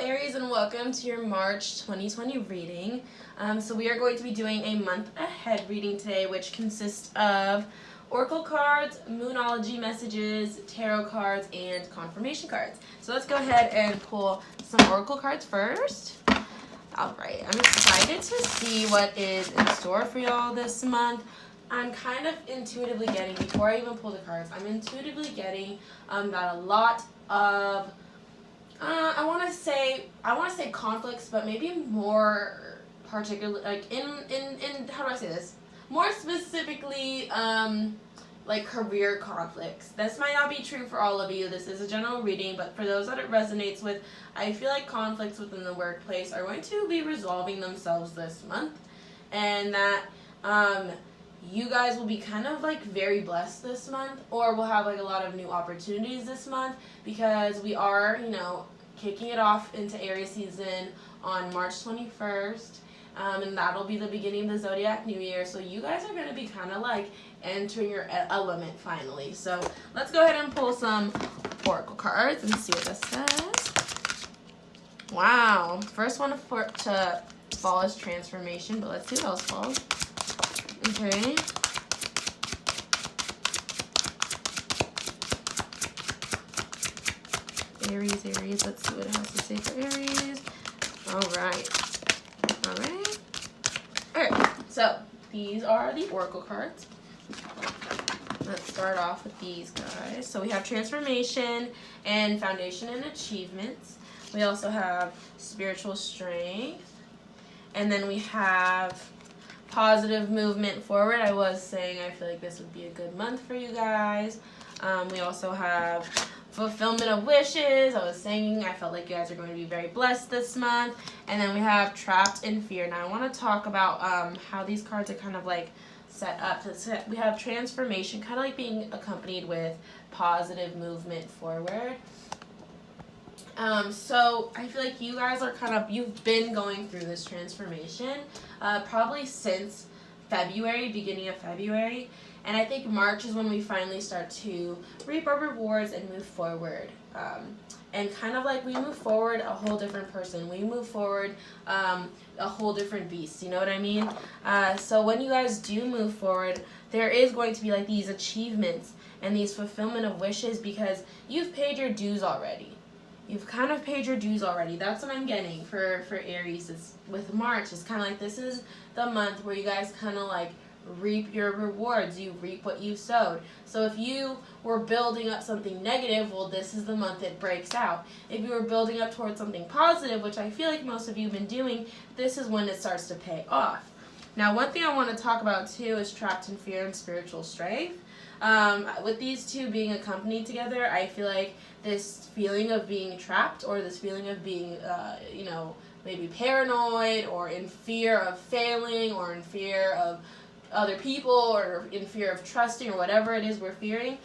Aries, and welcome to your March 2020 reading. So we are going to be doing a month ahead reading today, which consists of oracle cards, moonology messages, tarot cards, and confirmation cards. So let's go ahead and pull some oracle cards first. Alright, I'm excited to see what is in store for y'all this month. I'm kind of intuitively getting, before I even pull the cards, I'm intuitively getting that a lot of I want to say conflicts, but maybe more particular, like in how do I say this? More specifically, like career conflicts. This might not be true for all of you. This is a general reading, but for those that it resonates with, I feel like conflicts within the workplace are going to be resolving themselves this month, and that you guys will be kind of like very blessed this month, or will have like a lot of new opportunities this month, because we are, kicking it off into Aries season on March 21st, and that'll be the beginning of the Zodiac New Year. So you guys are going to be kind of like entering your element finally. So let's go ahead and pull some oracle cards and see what this says. Wow, first one to fall is transformation, but let's see what else falls. Okay. Aries, let's see what it has to say for Aries. Alright, so these are the oracle cards. Let's start off with these guys. So we have transformation and foundation and achievements. We also have spiritual strength, and then we have positive movement forward. I was saying I feel like this would be a good month for you guys. We also have fulfillment of wishes. I was saying I felt like you guys are going to be very blessed this month. And then we have trapped in fear. Now I want to talk about how these cards are kind of like set up. We have transformation, kind of like being accompanied with positive movement forward. So I feel like you guys are you've been going through this transformation probably since February, beginning of February. And I think March is when we finally start to reap our rewards and move forward. And kind of like we move forward a whole different person. We move forward a whole different beast. You know what I mean? So when you guys do move forward, there is going to be like these achievements and these fulfillment of wishes, because you've paid your dues already. You've kind of paid your dues already. That's what I'm getting for Aries. It's, with March, it's kind of like this is the month where you guys kind of like reap your rewards. You reap what you sowed. So if you were building up something negative, well, this is the month it breaks out. If you were building up towards something positive, which I feel like most of you have been doing, this is when it starts to pay off. Now, one thing I want to talk about too is trapped in fear and spiritual strength. With these two being accompanied together, I feel like this feeling of being trapped, or this feeling of being, maybe paranoid, or in fear of failing, or in fear of other people, or in fear of trusting, or whatever it is we're fearing,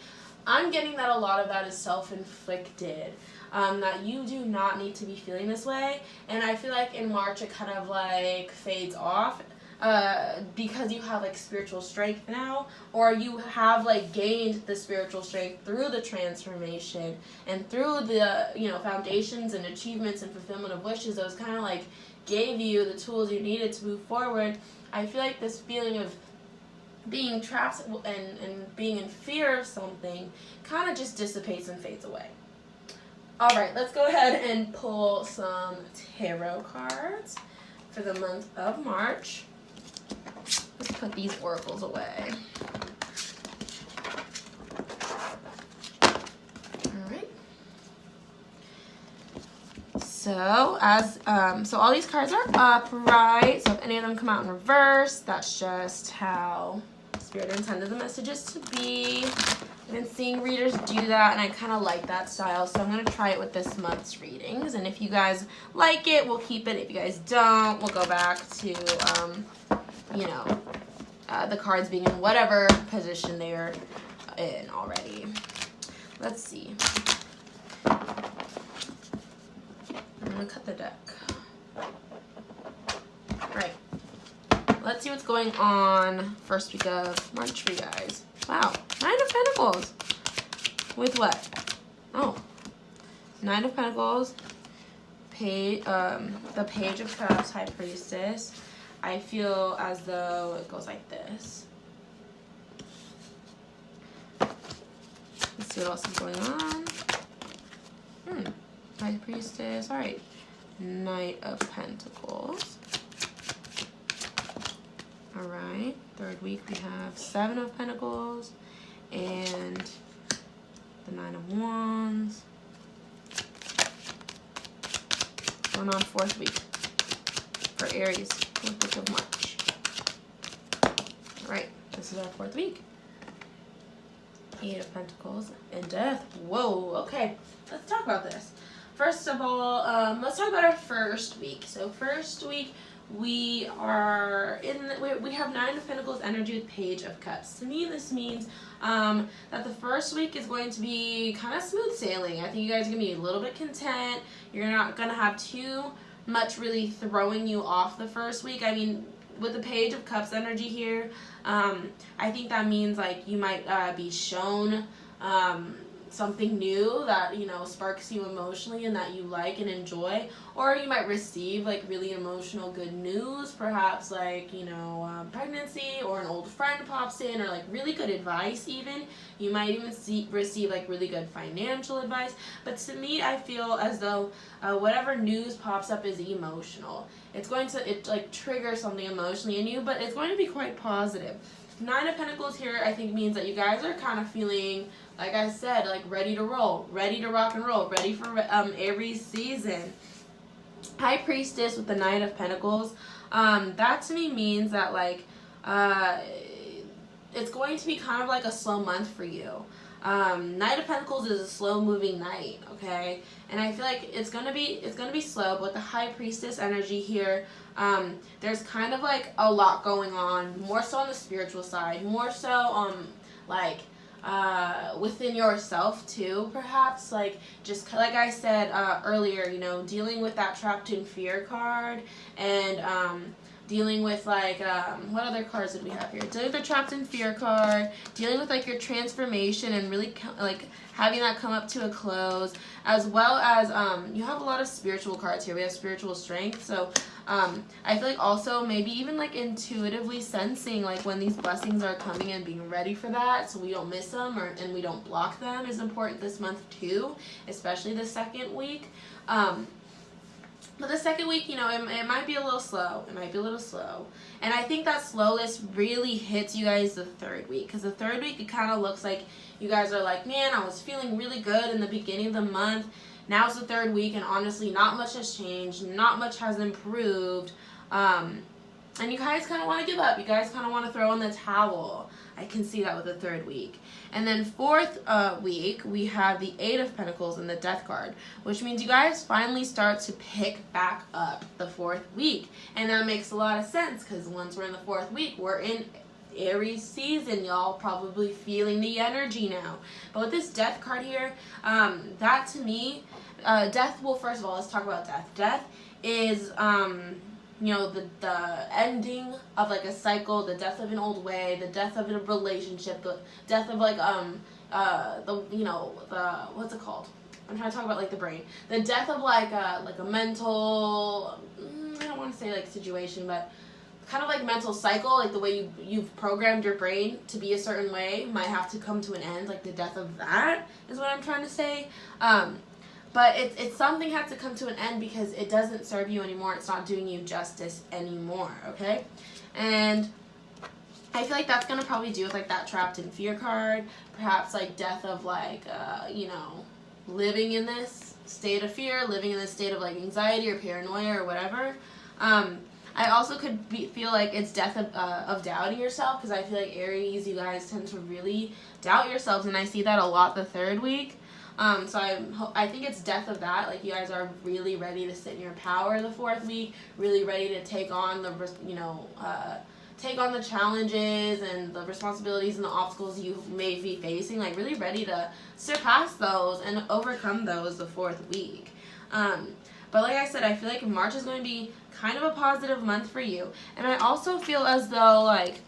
I'm getting that a lot of that is self-inflicted. That you do not need to be feeling this way. And I feel like in March it kind of like fades off. Because you have like spiritual strength now, or you have like gained the spiritual strength through the transformation and through the foundations and achievements and fulfillment of wishes. Those kind of like gave you the tools you needed to move forward. I feel like this feeling of being trapped and being in fear of something kind of just dissipates and fades away. Alright, let's go ahead and pull some tarot cards for the month of March. Let's put these oracles away. Alright. So all these cards are upright. So if any of them come out in reverse, that's just how Spirit intended the messages to be. I've been seeing readers do that, and I kind of like that style, so I'm going to try it with this month's readings. And if you guys like it, we'll keep it. If you guys don't, we'll go back to the cards being in whatever position they're in already. Let's see. I'm going to cut the deck. Alright. Let's see what's going on first week of March for you guys. Wow. 9 of Pentacles. With what? Oh. 9 of Pentacles. Page of Cups, High Priestess, I feel as though it goes like this. Let's see what else is going on. High Priestess. All right. Knight of Pentacles. All right. Third week we have 7 of Pentacles and the 9 of Wands. Going on 4th week for Aries, 4th week of March. All right. This is our 4th week. 8 of Pentacles and Death. Whoa. Okay. Let's talk about this. First of all, let's talk about our first week. So first week, we are we have 9 of Pentacles energy with Page of Cups. To me, this means that the first week is going to be kind of smooth sailing. I think you guys are going to be a little bit content. You're not going to have too much really throwing you off the first week. I mean, with the Page of Cups energy here, I think that means like you might be shown something new that, you know, sparks you emotionally and that you like and enjoy, or you might receive like really emotional good news, perhaps like, you know, pregnancy, or an old friend pops in, or like really good advice. Even you might even receive like really good financial advice. But to me, I feel as though whatever news pops up is emotional. It's going to like trigger something emotionally in you, but it's going to be quite positive. 9 of Pentacles here, I think, means that you guys are kind of feeling, like I said, like ready to roll, ready to rock and roll, ready for Aries season. High Priestess with the 9 of Pentacles, that to me means that like it's going to be kind of like a slow month for you. Knight of Pentacles is a slow moving knight, okay? And I feel like it's gonna be slow, but with the High Priestess energy here, there's kind of like a lot going on, more so on the spiritual side, more so like within yourself too, perhaps, like just like I said earlier, you know, dealing with that trapped in fear card, and dealing with like what other cards did we have here? Dealing with the trapped in fear card, dealing with like your transformation and really like having that come up to a close, as well as you have a lot of spiritual cards here. We have spiritual strength, so I feel like also maybe even like intuitively sensing like when these blessings are coming and being ready for that, so we don't miss them and we don't block them, is important this month too, especially the second week. But the second week, you know, it might be a little slow. It might be a little slow. And I think that slowness really hits you guys the third week. Because the third week, it kind of looks like you guys are like, man, I was feeling really good in the beginning of the month. Now it's the third week, and honestly, not much has changed. Not much has improved. And you guys kind of want to give up. You guys kind of want to throw in the towel. I can see that with the third week. And then fourth week, we have the 8 of Pentacles and the Death card, which means you guys finally start to pick back up the 4th week. And that makes a lot of sense, because once we're in the 4th week, we're in Aries season, y'all. Probably feeling the energy now. But with this Death card here, that to me, Death, well, first of all, let's talk about Death. Death is you know, the ending of like a cycle, the death of an old way, the death of a relationship, the death of like the, you know, the, what's it called? I'm trying to talk about like the brain. The death of like a mental, I don't want to say like situation, but kind of like mental cycle, like the way you've programmed your brain to be a certain way might have to come to an end. Like the death of that is what I'm trying to say. But it's something has to come to an end because it doesn't serve you anymore. It's not doing you justice anymore, okay? And I feel like that's going to probably do with like that trapped in fear card. Perhaps like death of like, you know, living in this state of fear, living in this state of like anxiety or paranoia or whatever. I also could feel like it's death of doubting yourself, because I feel like Aries, you guys tend to really doubt yourselves, and I see that a lot the third week. So I think it's death of that. Like you guys are really ready to sit in your power the 4th week, really ready to take on the, you know, take on the challenges and the responsibilities and the obstacles you may be facing, like really ready to surpass those and overcome those the 4th week. But like I said, I feel like March is going to be kind of a positive month for you. And I also feel as though like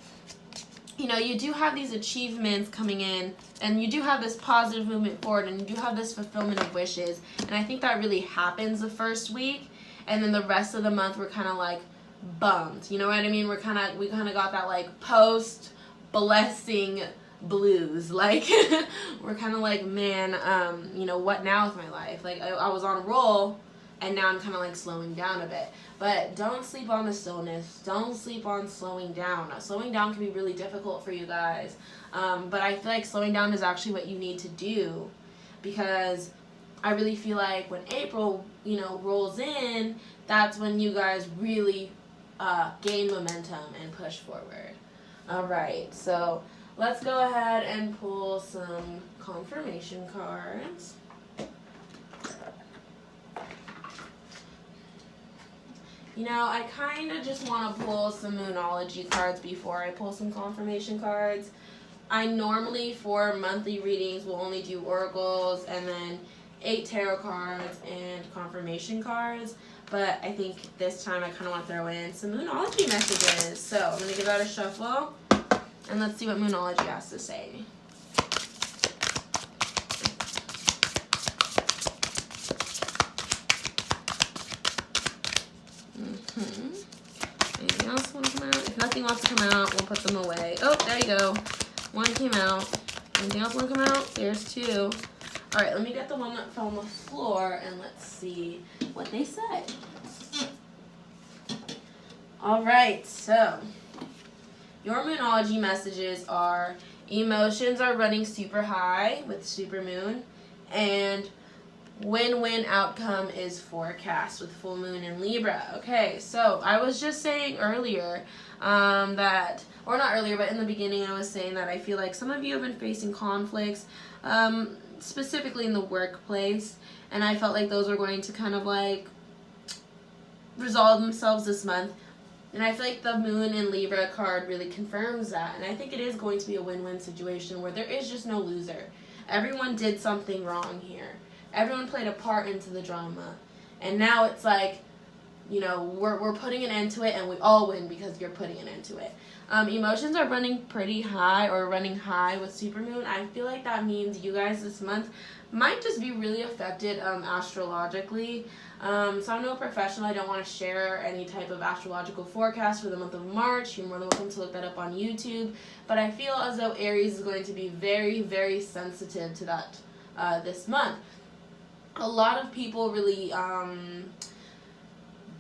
you know, you do have these achievements coming in, and you do have this positive movement forward, and you do have this fulfillment of wishes. And I think that really happens the first week, and then the rest of the month we're kind of like bummed. You know what I mean? We kind of got that like post blessing blues. Like we're kind of like, man, you know, what now with my life? Like I was on a roll, and now I'm kind of like slowing down a bit. But don't sleep on the stillness. Don't sleep on slowing down. Slowing down can be really difficult for you guys. But I feel like slowing down is actually what you need to do, because I really feel like when April, you know, rolls in, that's when you guys really gain momentum and push forward. All right, so let's go ahead and pull some confirmation cards. You know, I kind of just want to pull some Moonology cards before I pull some confirmation cards. I normally, for monthly readings, will only do oracles and then 8 tarot cards and confirmation cards. But I think this time I kind of want to throw in some Moonology messages. So I'm going to give that a shuffle, and let's see what Moonology has to say. Anything else want to come out? If nothing wants to come out, we'll put them away. Oh, there you go. One came out. Anything else want to come out? There's 2. All right, let me get the one that fell on the floor, and let's see what they say. All right, so your Moonology messages are: emotions are running super high with supermoon, and win-win outcome is forecast with full moon in Libra. Okay, so I was just saying earlier that, or not earlier, but in the beginning I was saying that I feel like some of you have been facing conflicts, specifically in the workplace, and I felt like those were going to kind of like resolve themselves this month. And I feel like the Moon in Libra card really confirms that. And I think it is going to be a win-win situation where there is just no loser. Everyone did something wrong here. Everyone played a part into the drama. And now it's like, you know, we're putting an end to it, and we all win because you're putting an end to it. Emotions are running pretty high, or running high with Supermoon. I feel like that means you guys this month might just be really affected astrologically. So I'm no professional. I don't want to share any type of astrological forecast for the month of March. You're more than welcome to look that up on YouTube. But I feel as though Aries is going to be very, very sensitive to that this month. A lot of people really, I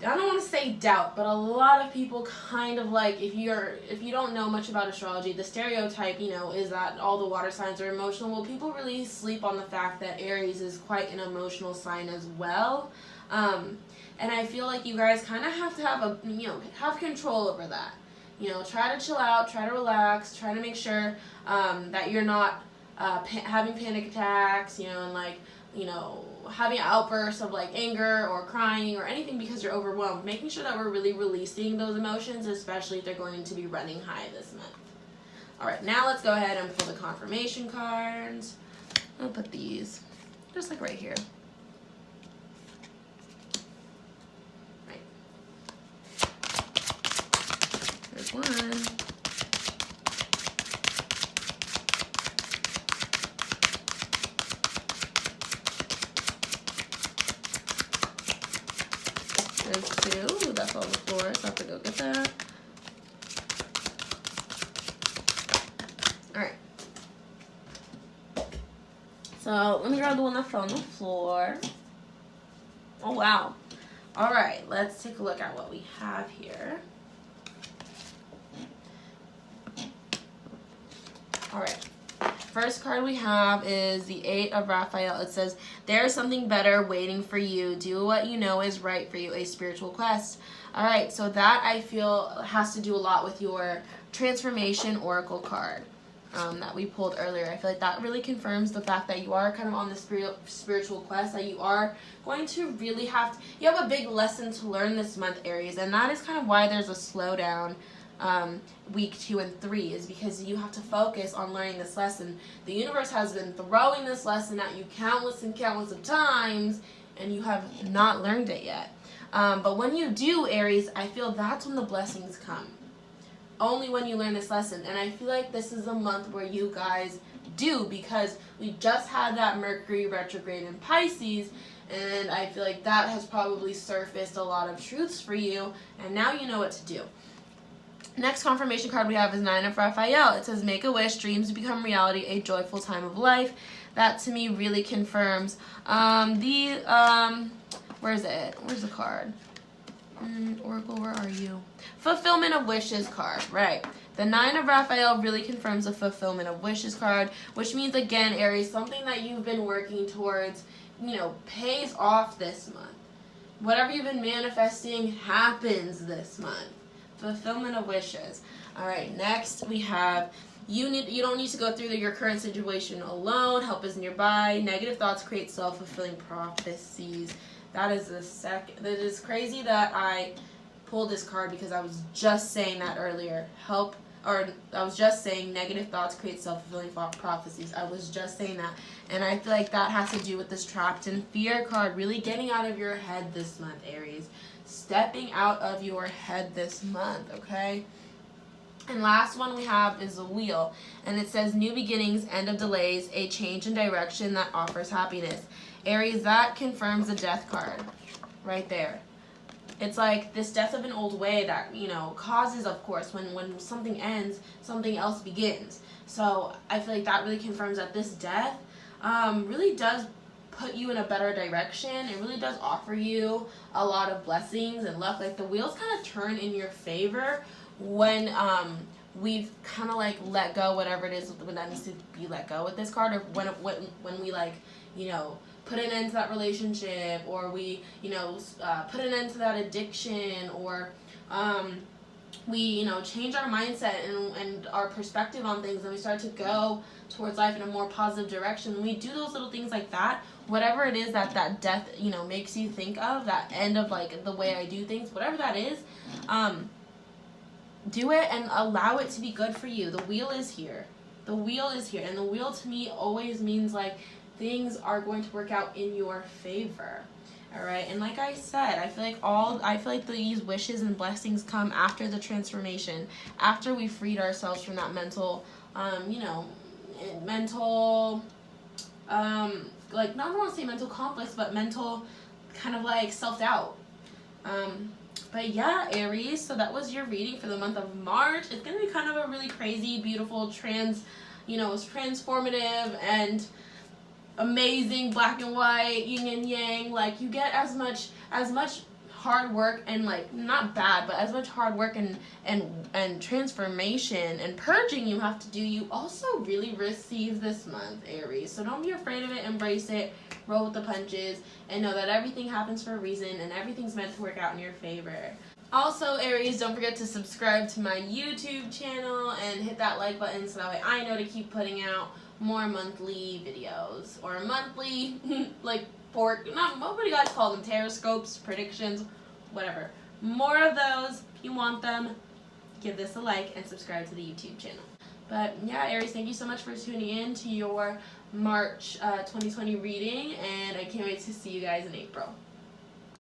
don't want to say doubt, but a lot of people kind of like, if you don't know much about astrology, the stereotype, you know, is that all the water signs are emotional. Well, people really sleep on the fact that Aries is quite an emotional sign as well. And I feel like you guys kind of have to have control over that. You know, try to chill out, try to relax, try to make sure that you're not having panic attacks, you know, and like, you know, having outbursts of like anger or crying or anything because you're overwhelmed. Making sure that we're really releasing those emotions, especially if they're going to be running high this month. All right, now let's go ahead and pull the confirmation cards. I'll put these just like right here. Right. There's one. There's 2. Ooh, that's on the floor, so I have to go get that. Alright. So, let me grab the one that fell on the floor. Oh, wow. Alright, let's take a look at what we have here. Alright. First card we have is the 8 of Raphael. It says, there is something better waiting for you. Do what you know is right for you, a spiritual quest. All right, so that I feel has to do a lot with your transformation oracle card that we pulled earlier. I feel like that really confirms the fact that you are kind of on this spiritual quest, that you are going to really you have a big lesson to learn this month, Aries, and that is kind of why there's a slowdown week 2 and 3, is because you have to focus on learning this lesson. The universe has been throwing this lesson at you countless and countless of times, and you have not learned it yet. But when you do, Aries, I feel that's when the blessings come. only when you learn this lesson. And I feel like this is a month where you guys do, because we just had that Mercury retrograde in Pisces, and I feel like that has probably surfaced a lot of truths for you, and now you know what to do. Next confirmation card we have is 9 of Raphael. It says, make a wish, dreams become reality, a joyful time of life. That to me really confirms where is it? Where's the card? Oracle, where are you? Fulfillment of wishes card, right. The 9 of Raphael really confirms the fulfillment of wishes card, which means, again, Aries, something that you've been working towards, pays off this month. Whatever you've been manifesting happens this month. Fulfillment of wishes. All right, next we have, you don't need to go through your current situation alone. Help is nearby. Negative thoughts create self-fulfilling prophecies. That is crazy that I pulled this card, because I was just saying that earlier. I was just saying negative thoughts create self-fulfilling prophecies. I was just saying that. And I feel like that has to do with this trapped in fear card. Really getting out of your head this month, Aries. Stepping out of your head this month, okay? And last one we have is the wheel. And it says, new beginnings, end of delays, a change in direction that offers happiness. Aries, that confirms the death card right there. It's like this death of an old way that, causes, of course, when something ends, something else begins. So I feel like that really confirms that this death really does put you in a better direction. It really does offer you a lot of blessings and luck. Like, the wheels kind of turn in your favor when we've kind of like let go whatever it is that needs to be let go with this card, or when we put an end to that relationship, or we put an end to that addiction, or we change our mindset and our perspective on things, and we start to go towards life in a more positive direction. When we do those little things like that, whatever it is that death makes you think of, that end of like the way I do things, whatever that is, do it and allow it to be good for you. The wheel is here. The wheel is here, and the wheel to me always means like things are going to work out in your favor. All right, and like I said, I feel like these wishes and blessings come after the transformation, after we freed ourselves from that mental, like, not want to say mental conflicts, but mental kind of like self-doubt. But yeah, Aries, so that was your reading for the month of March. It's going to be kind of a really crazy, beautiful, transformative and amazing, black and white, yin and yang. Like, you get as much hard work and, like, not bad, but as much hard work and transformation and purging you have to do, you also really receive this month, Aries. So don't be afraid of it. Embrace it. Roll with the punches, and know that everything happens for a reason, and everything's meant to work out in your favor. Also, Aries, don't forget to subscribe to my YouTube channel and hit that like button so that way I know to keep putting out more monthly videos, or monthly like what do you guys call them, taroscopes, predictions, whatever. More of those. If you want them, give this a like and subscribe to the YouTube channel. But yeah, Aries, thank you so much for tuning in to your March 2020 reading, and I can't wait to see you guys in April.